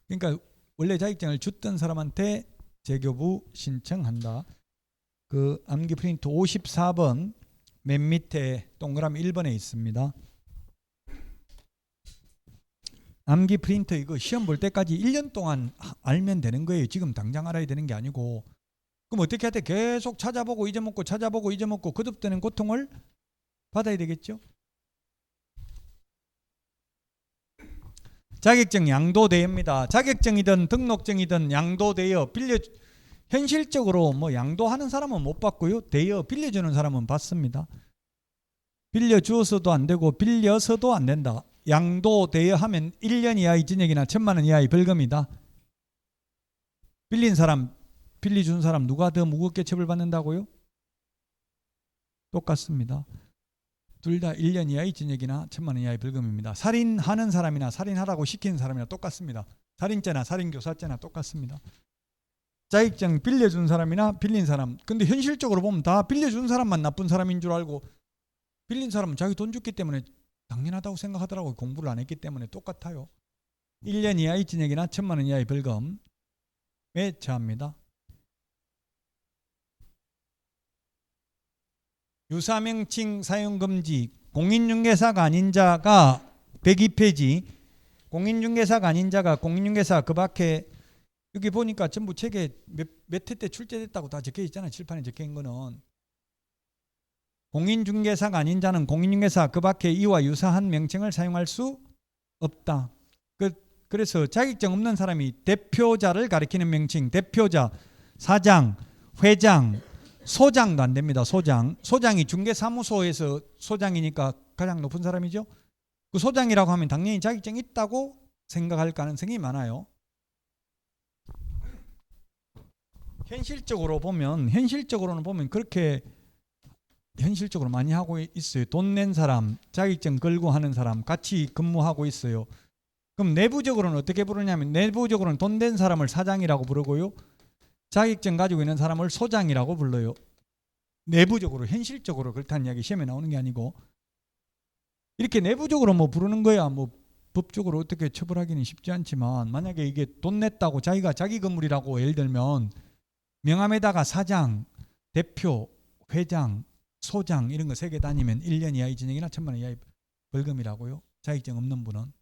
그러니까 원래 자격증을 줬던 사람한테 재교부 신청한다. 그 암기 프린트 54번 맨 밑에 동그라미 1번에 있습니다. 암기 프린터 이거 시험 볼 때까지 1년 동안 알면 되는 거예요. 지금 당장 알아야 되는 게 아니고. 그럼 어떻게 해야 돼? 계속 찾아보고 잊어먹고 찾아보고 잊어먹고 거듭되는 고통을 받아야 되겠죠. 자격증 양도대여입니다. 자격증이든 등록증이든 양도대여 현실적으로 뭐 양도하는 사람은 못 받고요. 대여 빌려주는 사람은 받습니다. 빌려주어서도 안 되고 빌려서도 안 된다. 양도대여하면 1년 이하의 징역이나 1,000만 원 이하의 벌금이다. 빌린 사람 빌려준 사람 누가 더 무겁게 처벌받는다고요? 똑같습니다. 둘 다 1년 이하의 징역이나 1,000만 원 이하의 벌금입니다. 살인하는 사람이나 살인하라고 시키는 사람이나 똑같습니다. 살인죄나 살인교사죄나 똑같습니다. 자격증 빌려준 사람이나 빌린 사람. 근데 현실적으로 보면 다 빌려준 사람만 나쁜 사람인 줄 알고 빌린 사람은 자기 돈 줬기 때문에 당연하다고 생각하더라고요. 공부를 안 했기 때문에 똑같아요. 1년 이하의 징역이나 1,000만 원 이하의 벌금에 처합니다. 유사명칭 사용금지 공인중개사가 아닌 자가 102페이지 공인중개사가 아닌 자가 공인중개사 그 밖에 여기 보니까 전부 책에 몇 회 때 출제됐다고 다 적혀 있잖아요. 칠판에 적혀 있는 거는 공인중개사가 아닌 자는 공인중개사 그 밖에 이와 유사한 명칭을 사용할 수 없다. 그래서 자격증 없는 사람이 대표자를 가리키는 명칭 대표자, 사장, 회장, 소장도 안 됩니다. 소장이 중개사무소에서 소장이니까 가장 높은 사람이죠. 그 소장이라고 하면 당연히 자격증이 있다고 생각할 가능성이 많아요. 현실적으로는 보면 그렇게 현실적으로 많이 하고 있어요. 돈 낸 사람, 자격증 걸고 하는 사람 같이 근무하고 있어요. 그럼 내부적으로는 어떻게 부르냐면 내부적으로는 돈 낸 사람을 사장이라고 부르고요. 자격증 가지고 있는 사람을 소장이라고 불러요. 내부적으로 현실적으로 그렇다는 이야기 시험에 나오는 게 아니고 이렇게 내부적으로 뭐 부르는 거야 뭐 법적으로 어떻게 처벌하기는 쉽지 않지만 만약에 이게 돈 냈다고 자기가 자기 건물이라고 예를 들면 명함에다가 사장, 대표, 회장, 소장 이런 거 3개 다니면 1년 이하의 징역이나 1,000만 원 이하의 벌금이라고요. 자격증 없는 분은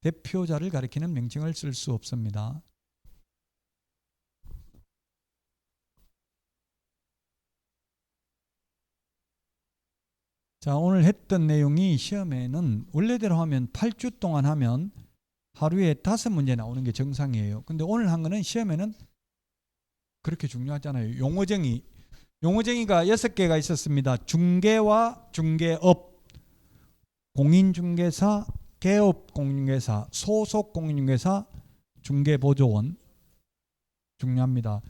대표자를 가리키는 명칭을 쓸 수 없습니다. 자, 오늘 했던 내용이 시험에는 원래대로 하면 8주 동안 하면 하루에 5문제 나오는 게 정상이에요. 근데 오늘 한 거는 시험에는 그렇게 중요하잖아요. 용어쟁이가 6개가 있었습니다. 중개와 중개업, 공인중개사, 개업공인중개사, 소속공인중개사, 중개보조원. 중요합니다.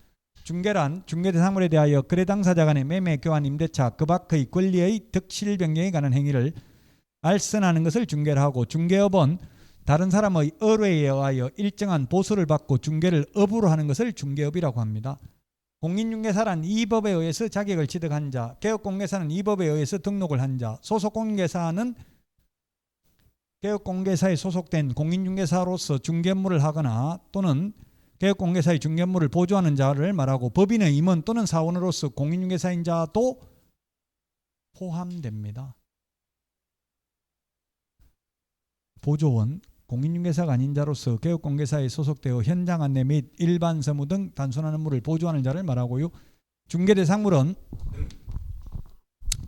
중개란 중개대상물에 대하여 거래 당사자 간의 매매, 교환, 임대차, 그 밖의 권리의 득실 변경에 관한 행위를 알선하는 것을 중개를 하고, 중개업은 다른 사람의 의뢰에 의하여 일정한 보수를 받고 중개를 업으로 하는 것을 중개업이라고 합니다. 공인중개사란 이 법에 의해서 자격을 취득한 자, 개업공개사는 이 법에 의해서 등록을 한 자, 소속공개사는 개업공개사에 소속된 공인중개사로서 중개업무를 하거나 또는 개업공개사의 중개업무를 보조하는 자를 말하고, 법인의 임원 또는 사원으로서 공인중개사인 자도 포함됩니다. 보조원, 공인중개사가 아닌 자로서 개업공개사에 소속되어 현장 안내 및 일반 서무 등 단순한 업무를 보조하는 자를 말하고요. 중개대상물은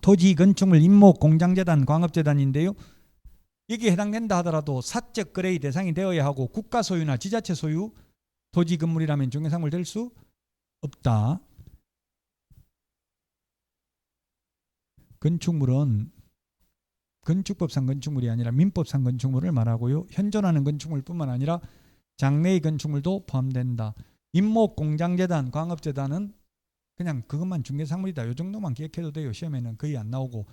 토지, 건축물, 임목, 공장재단, 광업재단인데요. 여기에 해당된다 하더라도 사적 거래의 대상이 되어야 하고, 국가 소유나 지자체 소유 토지 건물이라면 중개상물 될 수 없다. 건축물은 건축법상 건축물이 아니라 민법상 건축물을 말하고요. 현존하는 건축물뿐만 아니라 장래의 건축물도 포함된다. 임목, 공장재단, 광업재단은 그냥 그것만 중개상물이다. 이 정도만 기억해도 돼요. 시험에는 거의 안 나오고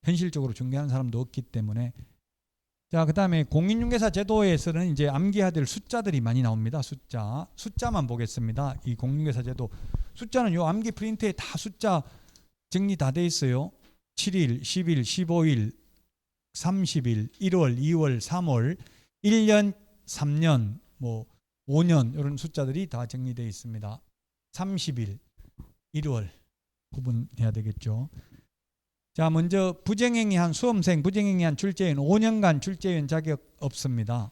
현실적으로 중개하는 사람도 없기 때문에. 자, 그 다음에 공인중개사 제도에서는 이제 암기해야 될 숫자들이 많이 나옵니다. 숫자만 보겠습니다. 이 공인중개사 제도 숫자는 요 암기 프린트에 다 숫자 정리 다 돼 있어요. 7일, 10일, 15일, 30일, 1월, 2월, 3월, 1년, 3년, 뭐 5년 이런 숫자들이 다 정리되어 있습니다. 30일, 1월 구분해야 되겠죠. 자, 먼저 부정행위 한 수험생, 부정행위 한 출제員 5년간 출제員자격 없습니다.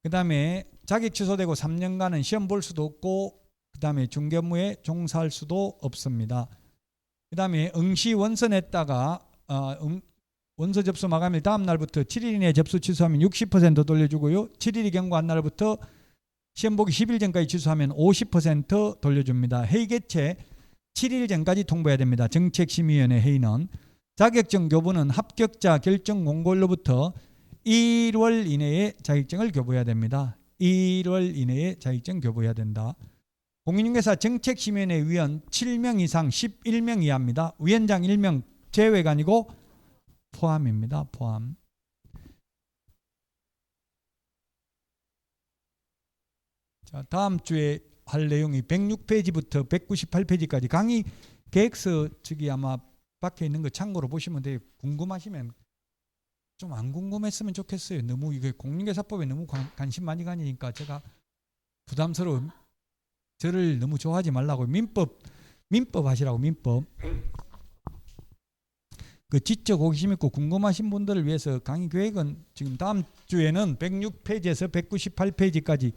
그 다음에 자격 취소되고 3년간은 시험 볼 수도 없고, 그 다음에 중개업무에 종사할 수도 없습니다. 그 다음에 응시 원서 냈다가 원서 접수 마감일 다음 날부터 7일 이내에 접수 취소하면 60% 돌려주고요. 7일이 경과한 날부터 시험 보기 10일 전까지 취소하면 50% 돌려줍니다. 회의 개최 7일 전까지 통보해야 됩니다. 정책심의위원회 회의는. 자격증 교부는 합격자 결정 공고일로부터 1월 이내에 자격증을 교부해야 됩니다. 1월 이내에 자격증 교부해야 된다. 공인중개사 정책심의위원회 위원 7명 이상 11명 이하입니다. 위원장 1명 제외가 아니고 포함입니다. 포함. 자, 다음 주에 할 내용이 106페이지부터 198페이지까지 강의 계획서 측이 아마 밖에 있는 거 참고로 보시면 돼요. 궁금하시면, 좀 안 궁금했으면 좋겠어요. 너무 이게 공인중개사법에 너무 관심 많이 가니까 제가 부담스러워. 저를 너무 좋아하지 말라고. 민법 하시라고. 민법. 그 지적 호기심 있고 궁금하신 분들을 위해서 강의 계획은 지금 다음 주에는 106페이지에서 198페이지까지.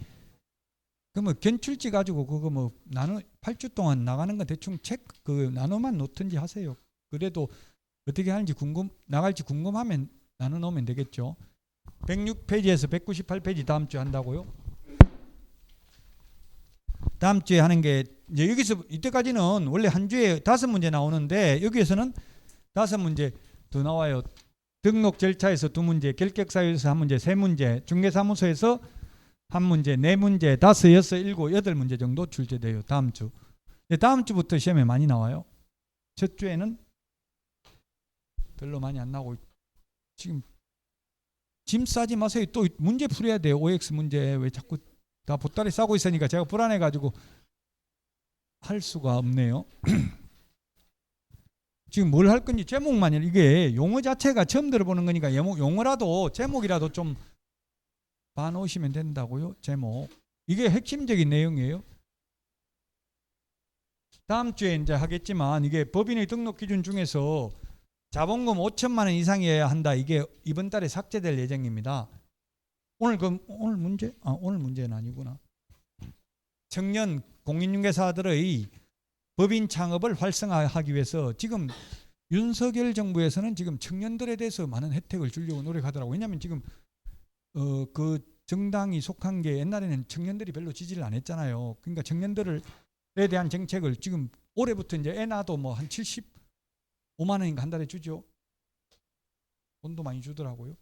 그러면 견출지 가지고 그거 뭐 나눠 8주 동안 나가는 거 대충 그 나눠만 놓든지 하세요. 그래도 어떻게 하는지 나갈지 궁금하면 나눠 놓으면 되겠죠. 106페이지에서 198페이지 다음 주에 한다고요? 다음 주에 하는 게 이제 여기서 이때까지는 원래 한 주에 5문제 나오는데 여기에서는 5문제 더 나와요. 등록 절차에서 2문제, 결격사유에서 1문제, 3문제, 중개사무소에서 1문제, 4문제, 5, 6, 7, 8문제 정도 출제돼요. 다음 주. 다음 주부터 시험에 많이 나와요. 첫 주에는 별로 많이 안 나오고, 지금 짐 싸지 마세요. 또 문제 풀어야 돼요. OX 문제. 왜 자꾸 다 보따리 싸고 있으니까 제가 불안해가지고 할 수가 없네요. 지금 뭘 할 건지 제목만, 이게 용어 자체가 처음 들어보는 거니까 용어라도 제목이라도 좀 봐놓으시면 된다고요. 제목. 이게 핵심적인 내용이에요. 다음 주에 이제 하겠지만 이게 법인의 등록 기준 중에서 자본금 5천만 원 이상이어야 한다. 이게 이번 달에 삭제될 예정입니다. 오늘 문제는 아니구나. 청년 공인중개사들의 법인 창업을 활성화하기 위해서 지금 윤석열 정부에서는 지금 청년들에 대해서 많은 혜택을 주려고 노력하더라고요. 왜냐하면 지금 그 정당이 속한 게 옛날에는 청년들이 별로 지지를 안 했잖아요. 그러니까 청년들에 대한 정책을 지금 올해부터 이제 애 낳아도 뭐 한 75만 원인가 한 달에 주죠. 돈도 많이 주더라고요.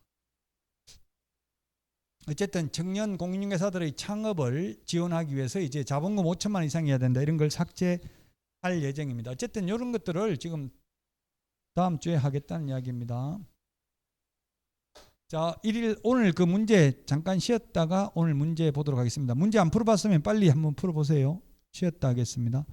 어쨌든 청년 공인중개사들의 창업을 지원하기 위해서 이제 자본금 5천만 원 이상이어야 된다. 이런 걸 삭제할 예정입니다. 어쨌든 이런 것들을 지금 다음 주에 하겠다는 이야기입니다. 자, 오늘 그 문제 잠깐 쉬었다가 오늘 문제 보도록 하겠습니다. 문제 안 풀어봤으면 빨리 한번 풀어보세요. 쉬었다 하겠습니다.